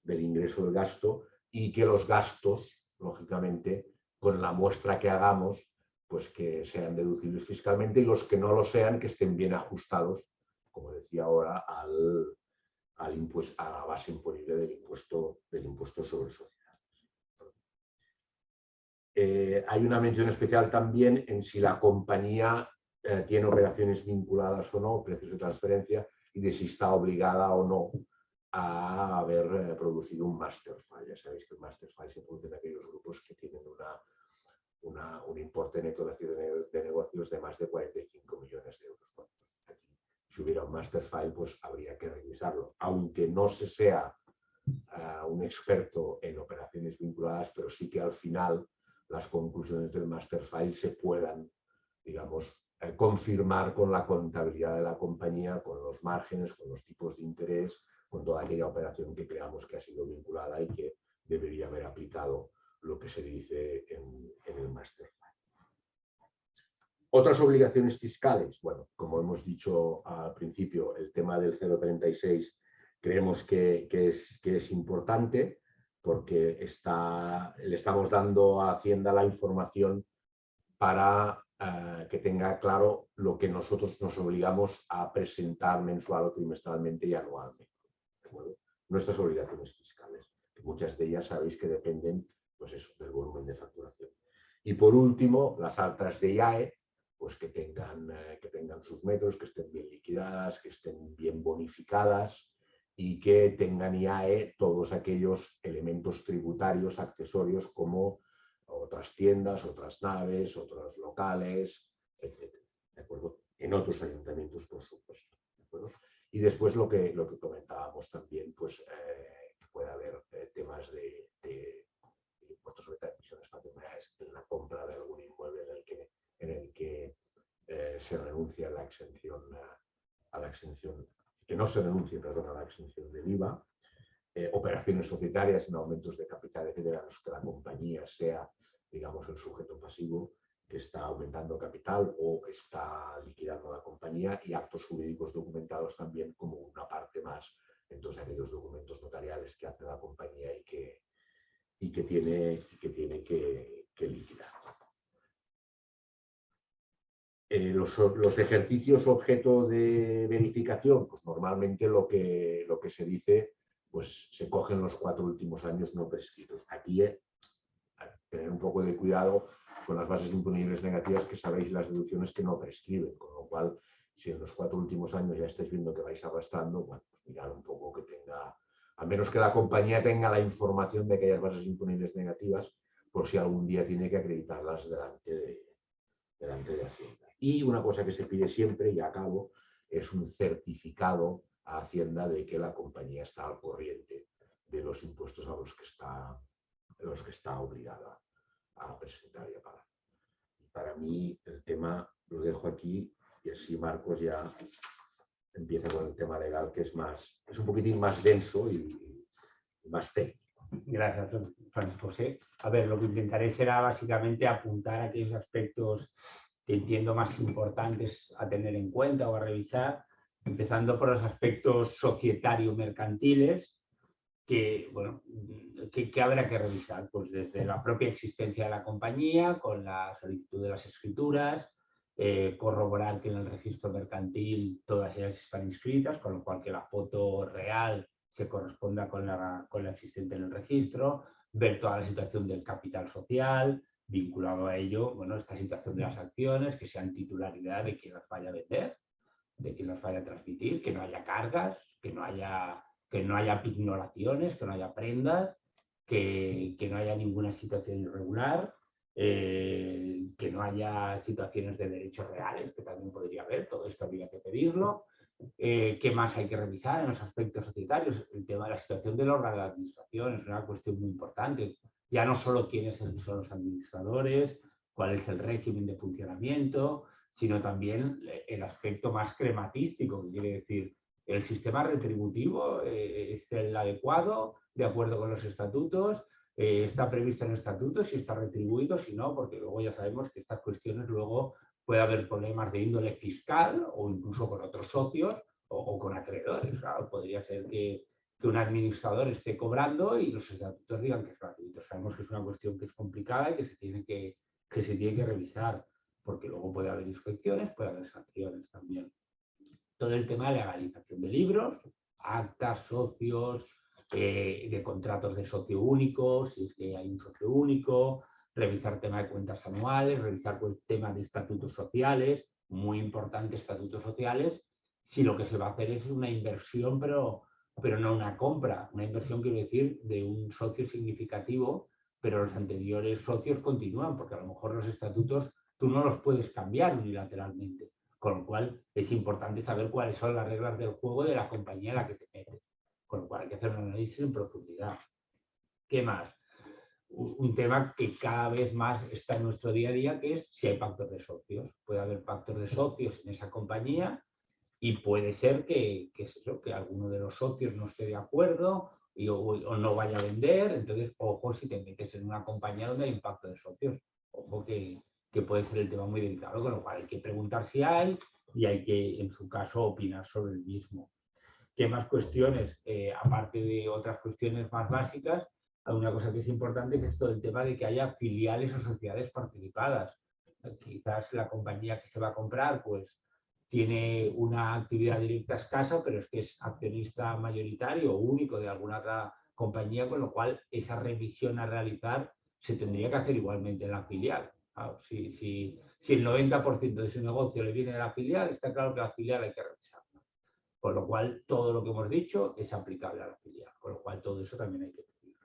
del ingreso del gasto y que los gastos, lógicamente, con la muestra que hagamos, pues que sean deducibles fiscalmente y los que no lo sean, que estén bien ajustados, como decía ahora, a la base imponible del impuesto sobre sociedades. Hay una mención especial también en si la compañía tiene operaciones vinculadas o no, precios de transferencia, y de si está obligada o no a haber producido un master file. Ya sabéis que el master file se produce en aquellos grupos que tienen un importe neto de negocios de más de 45 millones de euros. Bueno, pues aquí, si hubiera un master file, pues habría que revisarlo, aunque no se sea un experto en operaciones vinculadas, pero sí que al final las conclusiones del master file se puedan, digamos, confirmar con la contabilidad de la compañía, con los márgenes, con los tipos de interés, con toda aquella operación que creamos que ha sido vinculada y que debería haber aplicado lo que se dice en el master file. Otras obligaciones fiscales, bueno, como hemos dicho al principio, el tema del 0,36 creemos que es importante porque le estamos dando a Hacienda la información para que tenga claro lo que nosotros nos obligamos a presentar mensual o trimestralmente y anualmente. ¿De acuerdo? Nuestras obligaciones fiscales, que muchas de ellas sabéis que dependen, pues eso, del volumen de facturación. Y por último, las altas de IAE, pues que tengan sus metros, que estén bien liquidadas, que estén bien bonificadas y que tengan IAE todos aquellos elementos tributarios accesorios como otras tiendas, otras naves, otros locales, etc. ¿De acuerdo? En otros ayuntamientos, por supuesto. ¿De acuerdo? Y después lo que comentábamos también, pues que puede haber temas de impuestos sobre transmisiones patrimoniales en la compra de algún inmueble en el que se renuncia a la exención, que no se renuncie, perdón, a la exención del IVA. Operaciones societarias en aumentos de capital, etcétera, en los que la compañía sea, digamos, el sujeto pasivo que está aumentando capital o está liquidando la compañía, y actos jurídicos documentados también como una parte más en todos aquellos documentos notariales que hace la compañía y que tiene que liquidar. Los ejercicios objeto de verificación, pues normalmente lo que se dice, pues se cogen los 4 últimos años no prescritos. Aquí tener un poco de cuidado con las bases imponibles negativas, que sabéis las deducciones que no prescriben, con lo cual, si en los 4 últimos años ya estáis viendo que vais arrastrando, bueno, pues mirad un poco que tenga, al menos que la compañía tenga la información de aquellas bases imponibles negativas, por si algún día tiene que acreditarlas delante de Hacienda. Y una cosa que se pide siempre, y acabo, es un certificado a Hacienda de que la compañía está al corriente de los impuestos a los que está obligada a presentar y a pagar. Para mí el tema lo dejo aquí y así Marcos ya empieza con el tema legal, que es un poquitín más denso y más técnico. Gracias, Francisco José. A ver, lo que intentaré será básicamente apuntar aquellos aspectos que entiendo más importantes a tener en cuenta o a revisar, empezando por los aspectos societario-mercantiles, que, bueno, que habrá que revisar, pues desde la propia existencia de la compañía, con la solicitud de las escrituras, corroborar que en el registro mercantil todas ellas están inscritas, con lo cual que la foto real se corresponda con la existente en el registro, ver toda la situación del capital social, vinculado a ello, bueno, esta situación de las acciones, que sean titularidad de quien las vaya a vender, de quien las vaya a transmitir, que no haya cargas, que no haya pignoraciones, que no haya prendas, que no haya ninguna situación irregular, que no haya situaciones de derechos reales, que también podría haber, todo esto habría que pedirlo. ¿Qué más hay que revisar en los aspectos societarios? El tema de la situación del órgano de la administración es una cuestión muy importante. Ya no solo quiénes son los administradores, cuál es el régimen de funcionamiento, sino también el aspecto más crematístico, que quiere decir, el sistema retributivo es el adecuado, de acuerdo con los estatutos, está previsto en el estatuto, si está retribuido, si no, porque luego ya sabemos que estas cuestiones luego puede haber problemas de índole fiscal o incluso con otros socios o con acreedores. Claro, podría ser que un administrador esté cobrando y los estatutos digan que es gratuito. Sabemos que es una cuestión que es complicada y que se tiene que revisar, porque luego puede haber inspecciones, puede haber sanciones también. Todo el tema de legalización de libros, actas, socios, de contratos de socio único, si es que hay un socio único, revisar tema de cuentas anuales, revisar el tema de estatutos sociales, muy importante estatutos sociales, si lo que se va a hacer es una inversión, pero no una compra. Una inversión quiere decir de un socio significativo pero los anteriores socios continúan, porque a lo mejor los estatutos tú no los puedes cambiar unilateralmente, con lo cual es importante saber cuáles son las reglas del juego de la compañía en la que te metes, con lo cual hay que hacer un análisis en profundidad. ¿Qué más? Un tema que cada vez más está en nuestro día a día, que es si hay pactos de socios. Puede haber pactos de socios en esa compañía y puede ser que es eso, que alguno de los socios no esté de acuerdo o no vaya a vender. Entonces, ojo si te metes en una compañía donde hay un pacto de socios. Ojo que puede ser el tema muy delicado, con lo cual hay que preguntar si hay y hay que, en su caso, opinar sobre el mismo. ¿Qué más cuestiones? Aparte de otras cuestiones más básicas, hay una cosa que es importante, que es todo el tema de que haya filiales o sociedades participadas. Quizás la compañía que se va a comprar pues tiene una actividad directa escasa, pero es que es accionista mayoritario o único de alguna otra compañía, con lo cual esa revisión a realizar se tendría que hacer igualmente en la filial. Claro, si el 90% de su negocio le viene de la filial, está claro que la filial hay que revisarla. Con lo cual, todo lo que hemos dicho es aplicable a la filial, con lo cual todo eso también hay que decirlo.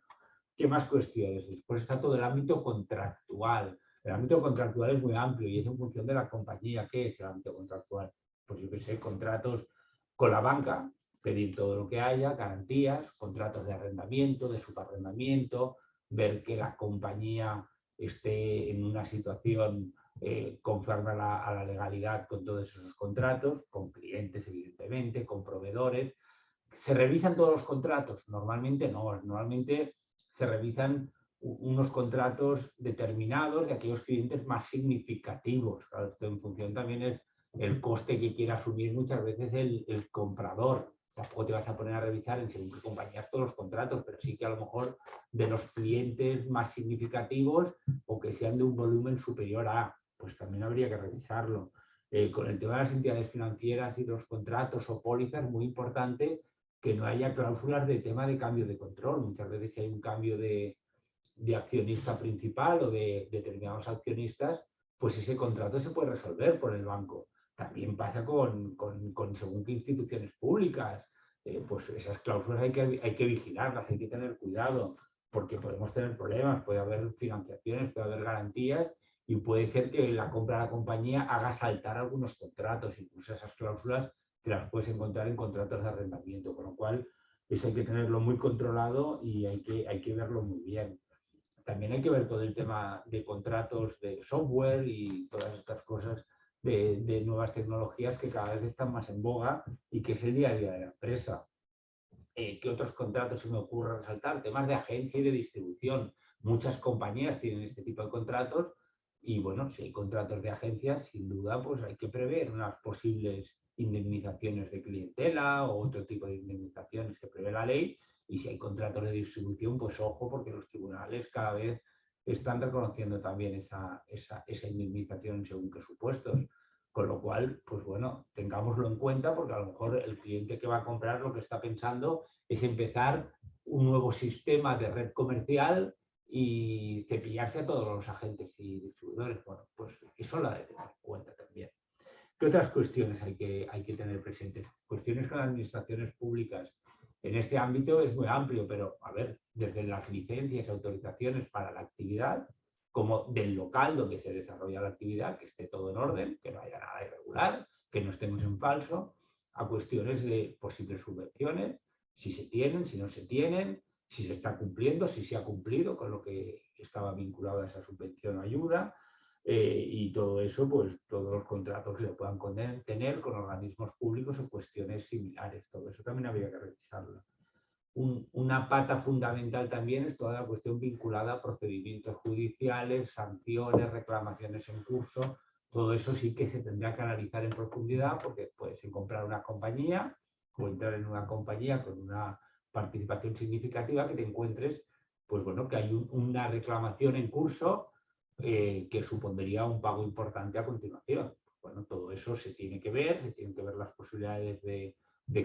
¿Qué más cuestiones? Después está todo el ámbito contractual. El ámbito contractual es muy amplio y es en función de la compañía. ¿Qué es el ámbito contractual? Pues yo que sé, contratos con la banca, pedir todo lo que haya, garantías, contratos de arrendamiento, de subarrendamiento, ver que la compañía esté en una situación conforme a la legalidad con todos esos contratos, con clientes evidentemente, con proveedores. ¿Se revisan todos los contratos? Normalmente no, normalmente se revisan unos contratos determinados de aquellos clientes más significativos. Claro, esto en función también es el coste que quiera asumir muchas veces el comprador. Tampoco te vas a poner a revisar en según qué compañías todos los contratos, pero sí que a lo mejor de los clientes más significativos o que sean de un volumen superior a, pues también habría que revisarlo. Con el tema de las entidades financieras y los contratos o pólizas, muy importante que no haya cláusulas de tema de cambio de control. Muchas veces si hay un cambio de accionista principal o de determinados accionistas, pues ese contrato se puede resolver por el banco. También pasa con según qué instituciones públicas. Pues esas cláusulas hay que vigilarlas, hay que tener cuidado, porque podemos tener problemas, puede haber financiaciones, puede haber garantías y puede ser que la compra de la compañía haga saltar algunos contratos, incluso esas cláusulas te las puedes encontrar en contratos de arrendamiento, con lo cual eso hay que tenerlo muy controlado y hay que verlo muy bien. También hay que ver todo el tema de contratos de software y todas estas cosas de nuevas tecnologías que cada vez están más en boga y que es el día a día de la empresa. ¿Qué otros contratos se me ocurre resaltar? Temas de agencia y de distribución. Muchas compañías tienen este tipo de contratos y bueno, si hay contratos de agencia, sin duda, pues hay que prever unas posibles indemnizaciones de clientela o otro tipo de indemnizaciones que prevé la ley. Y si hay contratos de distribución, pues ojo, porque los tribunales cada vez están reconociendo también esa indemnización según qué supuestos. Con lo cual, pues bueno, tengámoslo en cuenta porque a lo mejor el cliente que va a comprar lo que está pensando es empezar un nuevo sistema de red comercial y cepillarse a todos los agentes y distribuidores. Bueno, pues eso lo hay que tener en cuenta también. ¿Qué otras cuestiones hay que tener presentes? Cuestiones con las administraciones públicas. En este ámbito es muy amplio, pero a ver, desde las licencias y autorizaciones para la actividad, como del local donde se desarrolla la actividad, que esté todo en orden, que no haya nada irregular, que no estemos en falso, a cuestiones de posibles subvenciones, si se tienen, si no se tienen, si se está cumpliendo, si se ha cumplido con lo que estaba vinculado a esa subvención o ayuda, y todo eso, pues todos los contratos que se puedan tener con organismos públicos o cuestiones similares. Todo eso también habría que revisarlo. Una pata fundamental también es toda la cuestión vinculada a procedimientos judiciales, sanciones, reclamaciones en curso. Todo eso sí que se tendrá que analizar en profundidad porque puedes comprar una compañía o entrar en una compañía con una participación significativa que te encuentres, pues bueno, que hay una reclamación en curso que supondría un pago importante a continuación. Bueno, todo eso se tiene que ver las posibilidades de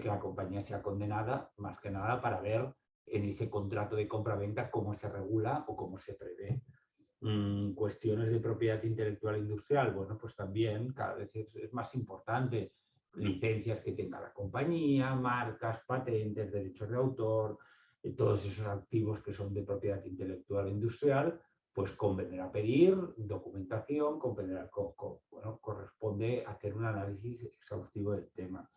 que la compañía sea condenada, más que nada para ver en ese contrato de compra-venta cómo se regula o cómo se prevé. Cuestiones de propiedad intelectual industrial, bueno, pues también cada vez es más importante. Licencias que tenga la compañía, marcas, patentes, derechos de autor, todos esos activos que son de propiedad intelectual e industrial, pues convendrá pedir documentación, bueno, corresponde hacer un análisis exhaustivo del tema.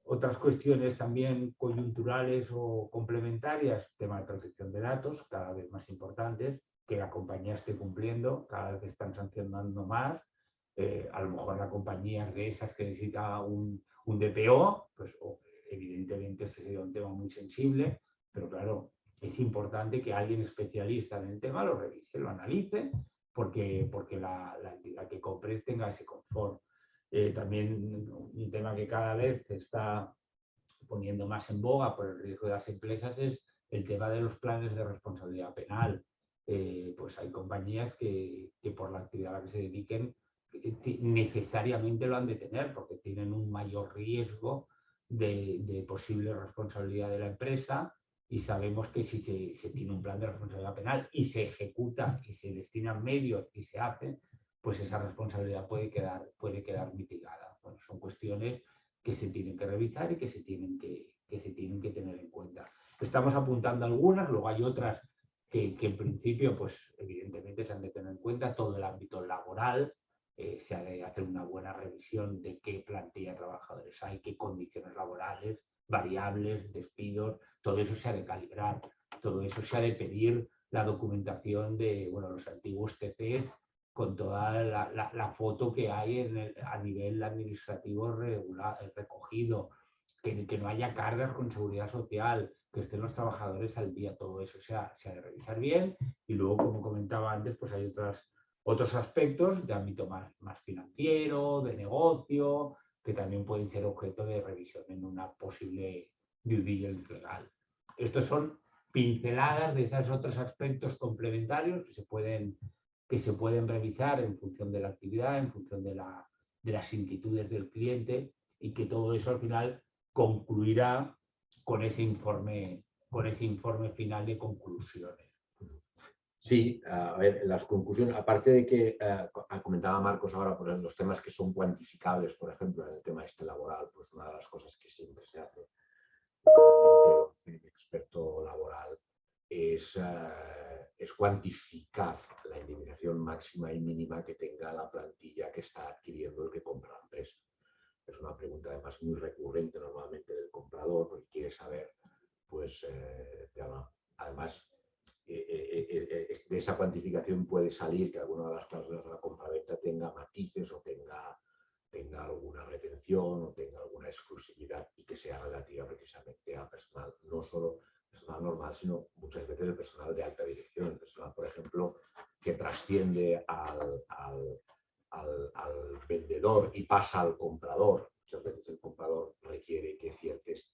Otras cuestiones también coyunturales o complementarias, tema de protección de datos, cada vez más importantes, que la compañía esté cumpliendo, cada vez están sancionando más. A lo mejor la compañía es de esas que necesita un DPO, pues evidentemente ese sería un tema muy sensible, pero claro, es importante que alguien especialista en el tema lo revise, lo analice, porque la entidad que compre tenga ese confort. También un tema que cada vez se está poniendo más en boga por el riesgo de las empresas es el tema de los planes de responsabilidad penal. Pues hay compañías que por la actividad a la que se dediquen necesariamente lo han de tener porque tienen un mayor riesgo de posible responsabilidad de la empresa, y sabemos que si se tiene un plan de responsabilidad penal y se ejecuta y se destinan medios y se hace, pues esa responsabilidad puede quedar mitigada. Bueno, son cuestiones que se tienen que revisar y que se tienen que tener en cuenta. Estamos apuntando algunas, luego hay otras que en principio, pues evidentemente se han de tener en cuenta. Todo el ámbito laboral, se ha de hacer una buena revisión de qué plantilla de trabajadores hay, qué condiciones laborales, variables, despidos, todo eso se ha de calibrar, todo eso se ha de pedir la documentación de los antiguos TCs con toda la foto que hay a nivel administrativo recogido, que no haya cargas con seguridad social, que estén los trabajadores al día, todo eso se ha de revisar bien. Y luego, como comentaba antes, pues hay otros aspectos de ámbito más financiero, de negocio, que también pueden ser objeto de revisión en una posible due diligence legal. Estos son pinceladas de esos otros aspectos complementarios que se pueden revisar en función de la actividad, en función de las inquietudes del cliente, y que todo eso al final concluirá con ese informe final de conclusiones. Sí, a ver, las conclusiones, aparte de que comentaba Marcos ahora por los temas que son cuantificables, por ejemplo, en el tema laboral, pues una de las cosas que siempre se hace como experto laboral es cuantificar la indemnización máxima y mínima que tenga la plantilla que está adquiriendo el que compra la empresa. Es una pregunta además muy recurrente normalmente del comprador, porque quiere saber, pues, además, de esa cuantificación puede salir que alguna de las cláusulas de la compraventa tenga matices o tenga alguna retención o tenga alguna exclusividad, y que sea relativa precisamente a personal, no solo personal normal, sino muchas veces el personal de alta dirección, el personal, por ejemplo, que trasciende al vendedor y pasa al comprador. Muchas veces el comprador requiere que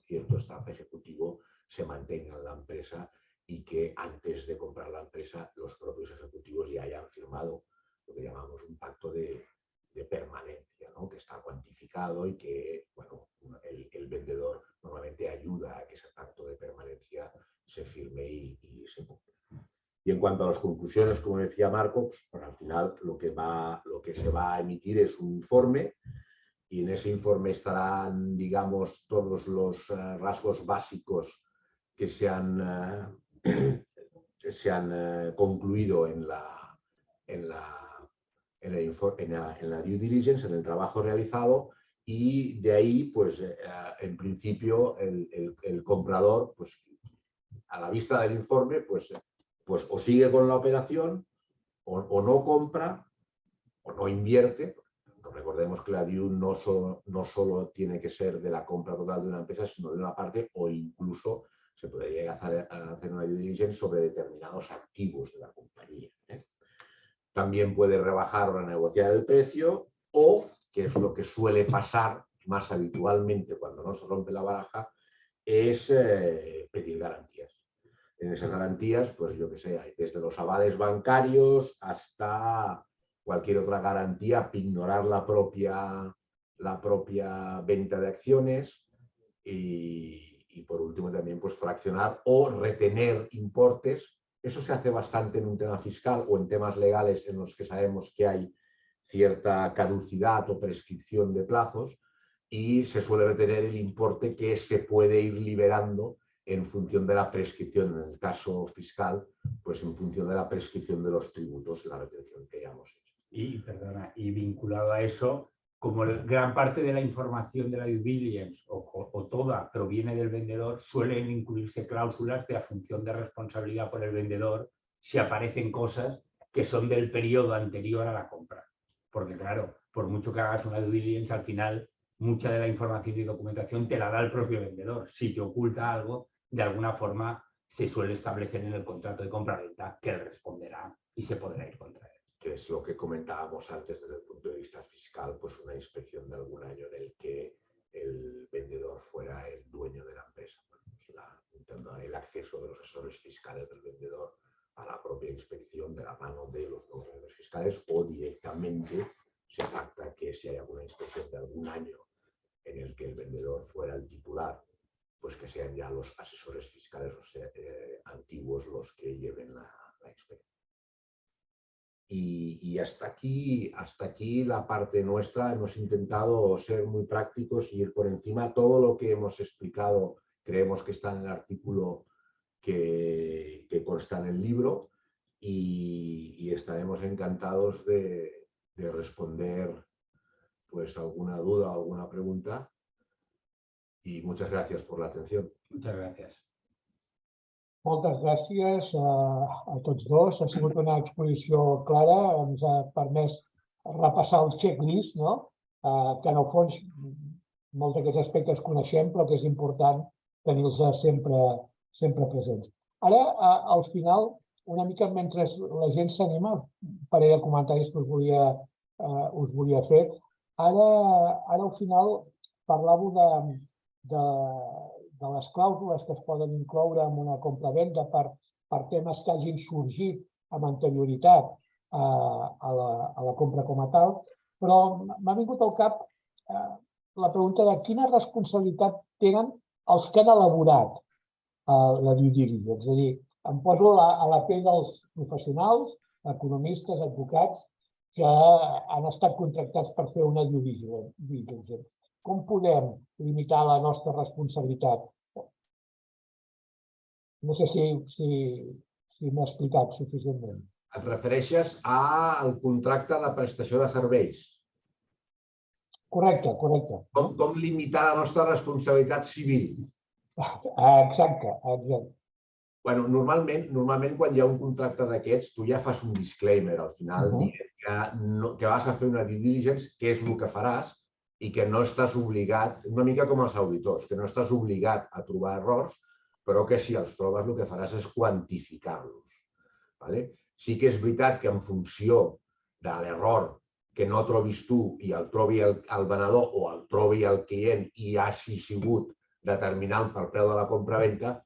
cierto staff ejecutivo se mantenga en la empresa y que antes de comprar la empresa los propios ejecutivos ya hayan firmado lo que llamamos un pacto de permanencia, ¿no? Que está cuantificado y que el vendedor normalmente ayuda a que ese pacto de permanencia se firme y se cumpla. Y en cuanto a las conclusiones, como decía Marcos, pues al final lo que se va a emitir es un informe, y en ese informe estarán, digamos, todos los rasgos básicos que se han concluido en la due diligence, en el trabajo realizado, y de ahí, pues, en principio, el comprador, pues, a la vista del informe, pues o sigue con la operación, o no compra, o no invierte. Recordemos que la due no solo tiene que ser de la compra total de una empresa, sino de una parte, o incluso se puede llegar a hacer una due diligence sobre determinados activos de la compañía. También puede rebajar o renegociar el precio, o, que es lo que suele pasar más habitualmente cuando no se rompe la baraja, es pedir garantías. En esas garantías, pues yo qué sé, hay desde los avales bancarios hasta cualquier otra garantía, ignorar la propia venta de acciones, y por último también, pues, fraccionar o retener importes. Eso se hace bastante en un tema fiscal o en temas legales en los que sabemos que hay cierta caducidad o prescripción de plazos, y se suele retener el importe que se puede ir liberando en función de la prescripción, en el caso fiscal, pues en función de la prescripción de los tributos, la retención que hayamos hecho. Y, perdona, y vinculado a eso, como gran parte de la información de la due diligence o toda proviene del vendedor, suelen incluirse cláusulas de asunción de responsabilidad por el vendedor si aparecen cosas que son del periodo anterior a la compra. Porque claro, por mucho que hagas una due diligence, al final mucha de la información y documentación te la da el propio vendedor. Si te oculta algo, de alguna forma se suele establecer en el contrato de compra-venta que él responderá y se podrá ir contra él. Que es lo que comentábamos antes desde el punto de vista fiscal, pues una inspección de algún año en el que el vendedor fuera el dueño de la empresa. Bueno, pues el acceso de los asesores fiscales del vendedor a la propia inspección de la mano de los nuevos asesores fiscales o directamente se pacta que si hay alguna inspección de algún año en el que el vendedor fuera el titular, pues que sean ya los asesores fiscales antiguos los que lleven la inspección. Y hasta aquí la parte nuestra. Hemos intentado ser muy prácticos y ir por encima. Todo lo que hemos explicado creemos que está en el artículo que consta en el libro y estaremos encantados de responder pues alguna duda o alguna pregunta. Y muchas gracias por la atención. Muchas gracias. Moltes gràcies a tots dos. Ha sigut una exposició clara, ens ha permès repassar el checklist, no? Que en el fons molts d'aquests aspectes coneixem, però que és important tenir-los sempre presents. Ara, al final, una mica mentre la gent s'anima, un parell de comentaris que us volia fer. Ara, al final, parlàveu de les clàusules que es poden incloure en una compra-venda per temes que hagin sorgit amb anterioritat a la compra com a tal, però m'ha vingut al cap la pregunta de quina responsabilitat tenen els que han elaborat la due diligence. És a dir, em poso a la pell dels professionals, economistes, advocats, que han estat contractats per fer una due diligence. Com podem limitar la nostra responsabilitat? No sé si m'he explicat suficientment. Et refereixes al contracte de prestació de serveis? Correcte. Com limitar la nostra responsabilitat civil? Exacte. Bueno, normalment quan hi ha un contracte d'aquests, tu ja fas un disclaimer al final dient que vas a fer una due diligence, què és el que faràs, i que no estàs obligat, una mica com els auditors, que no estàs obligat a trobar errors, però que si els trobes el que faràs és quantificar-los. Sí que és veritat que en funció de l'error que no trobis tu i el trobi el venedor o el trobi el client i hagi sigut determinant pel preu de la compra-venda,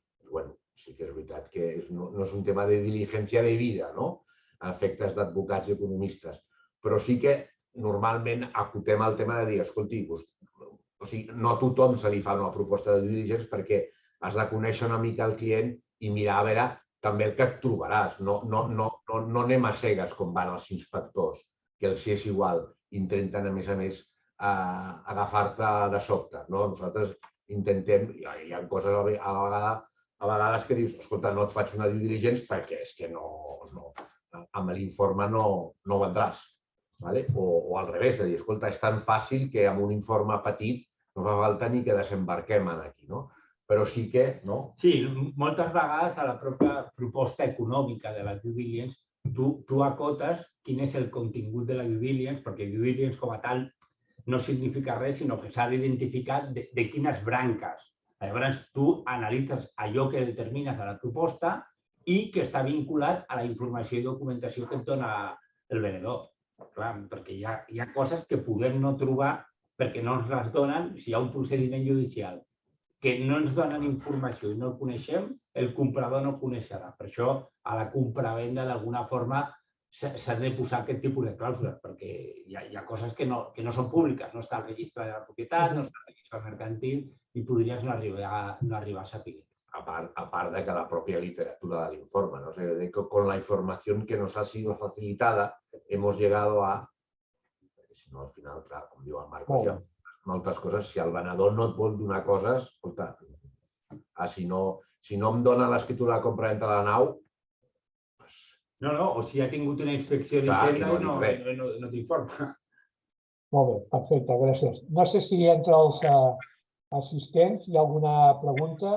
sí que és veritat que no és un tema de diligència de vida, a efectes d'advocats i economistes, però sí que normalment acotem el tema de dir, escolti, no a tothom se li fa una proposta de due diligence perquè has de conèixer una mica el client i mirar a veure també el que et trobaràs. No anem a cegues com van els inspectors, que els és igual, intenten a més agafar-te de sobte. Nosaltres intentem, hi ha coses a vegades que dius, escolta, no et faig una due diligence perquè és que amb l'informe no vendràs. O al revés, de dir, escolta, és tan fàcil que amb un informe petit no fa falta ni que desembarquem aquí, però sí que... Sí, moltes vegades a la pròpia proposta econòmica de la due diligence tu acotes quin és el contingut de la due diligence, perquè due diligence com a tal no significa res, sinó que s'ha d'identificar de quines branques. Llavors, tu analitzes allò que determines a la proposta i que està vinculat a la informació i documentació que et dona el venedor. Clar, perquè hi ha coses que podem no trobar perquè no ens les donen. Si hi ha un procediment judicial que no ens donen informació i no el coneixem, el comprador no coneixerà. Per això, a la compra-venda, d'alguna forma, s'ha de posar aquest tipus de clàusules, perquè hi ha coses que no són públiques. No està al registre de la propietat, no està al registre mercantil i podries no arribar a saber. A part de que la propia literatura del informe, o sea, de que con la información que nos ha sido facilitada hemos llegado a, perquè si no al final, clar, com diu el Marcos, hi ha moltes coses, si el venedor no et vol donar coses, escolta, si no Si no em dona l'escriptura de compra-venda de la nau, No, o si ha tingut una inspecció d'Hisenda i no t'informa. Molt bé, perfecte, gràcies. No sé si entre els assistents hi ha alguna pregunta.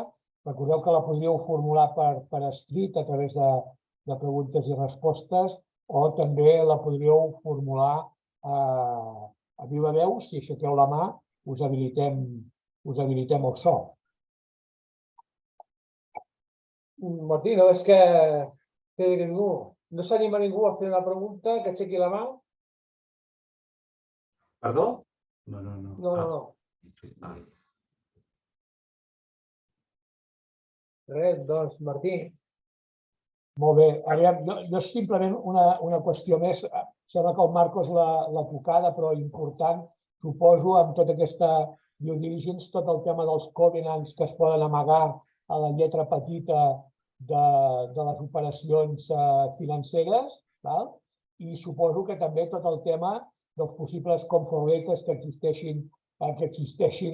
Recordeu que la podríeu formular per escrit a través de preguntes i respostes o també la podríeu formular a viva veu. Si aixequeu la mà, us habilitem el so. Martí, no és que ningú. No s'anima ningú a fer una pregunta, que aixequi la mà? perdó? No. Ah. Res, doncs, Martí. Molt bé. Aviam, no és simplement una qüestió més. Sembla que el Marcos l'ha tocada, però important, suposo, amb tota aquesta due diligence, tot el tema dels covenants que es poden amagar a la lletra petita de les operacions financeres, i suposo que també tot el tema dels possibles comfort letters que existeixin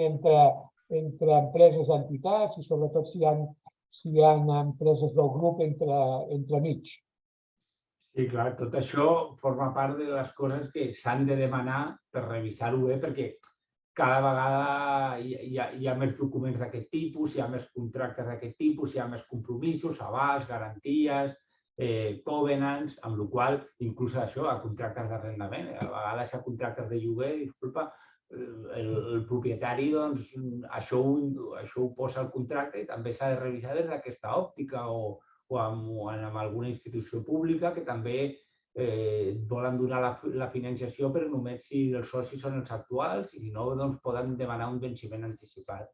entre empreses i entitats i sobretot si hi ha empreses del grup entre mig. Sí, clar, tot això forma part de les coses que s'han de demanar per revisar-ho bé, perquè cada vegada hi ha més documents d'aquest tipus, hi ha més contractes d'aquest tipus, hi ha més compromisos, avals, garanties, covenants, amb la qual cosa, inclús això, a contractes d'arrendament, a vegades a contractes de lloguer, disculpa, el propietari, doncs, això ho posa al contracte i també s'ha de revisar des d'aquesta òptica o amb alguna institució pública que també volen donar la financiació, però només si els socis són els actuals i si no, doncs poden demanar un venciment anticipat.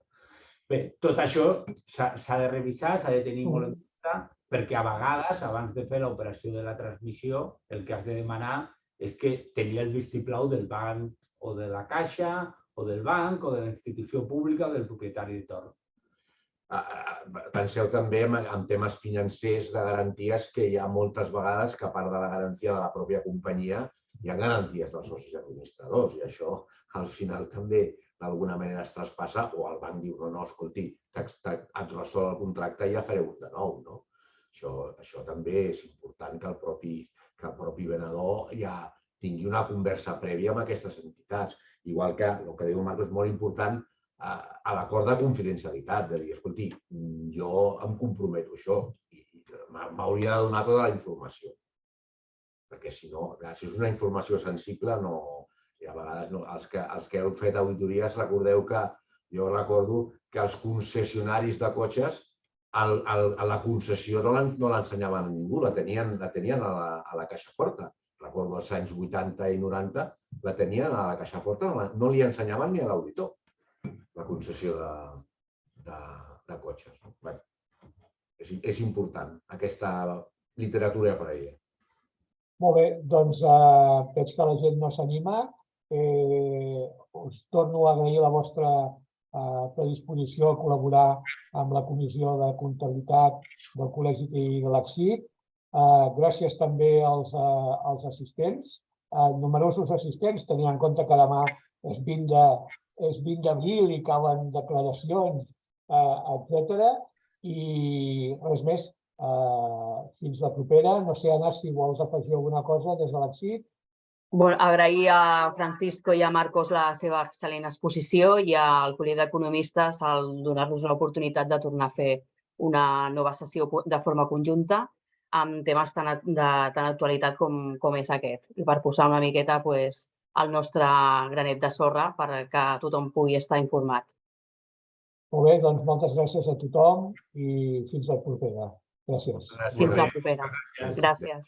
Bé, tot això s'ha de revisar, s'ha de tenir molt en compte, perquè a vegades, abans de fer l'operació de la transmissió, el que has de demanar és que tenir el vistiplau del banc o de la caixa o del banc o de la institució pública o del propietari de torn. Penseu també en temes financers de garanties que hi ha moltes vegades que a part de la garantia de la pròpia companyia hi ha garanties dels socis administradors i això al final també d'alguna manera es traspassa o el banc diu no, escolti, et resol el contracte i ja fareu un de nou. Això també és important que el propi venedor ja tingui una conversa prèvia amb aquestes entitats. Igual que el que diu el Marc és molt important a l'acord de confidencialitat, de dir, escolti, jo em comprometo a això i m'hauria de donar tota la informació. Perquè si no, si és una informació sensible, a vegades els que heu fet auditories, recordeu que jo recordo que els concessionaris de cotxes a la concessió no l'ensenyaven a ningú, la tenien a la caixa forta. Recordo els anys 80 i 90, la tenien a la caixa forta, no li ensenyaven ni a l'auditor la concessió de cotxes. És important aquesta literatura prèvia. Molt bé, doncs veig que la gent no s'anima. Us torno a agrair la vostra predisposició a col·laborar amb la Comissió de Comptabilitat del Col·legi de l'ACCID. Gràcies també als assistents, numerosos assistents, tenint en compte que demà és 20 d'abril i calen declaracions, etc. I res més, fins la propera. No sé, Anna, si vols afegir alguna cosa des de l'ACCID. Agrair a Francisco i a Marcos la seva excel·lent exposició i al Col·legi d'Economistes el donar-nos l'oportunitat de tornar a fer una nova sessió de forma conjunta amb temes tan d'actualitat com és aquest i per posar una miqueta el nostre granet de sorra perquè tothom pugui estar informat. Molt bé, doncs moltes gràcies a tothom i fins la propera. Gràcies. Fins la propera. Gràcies.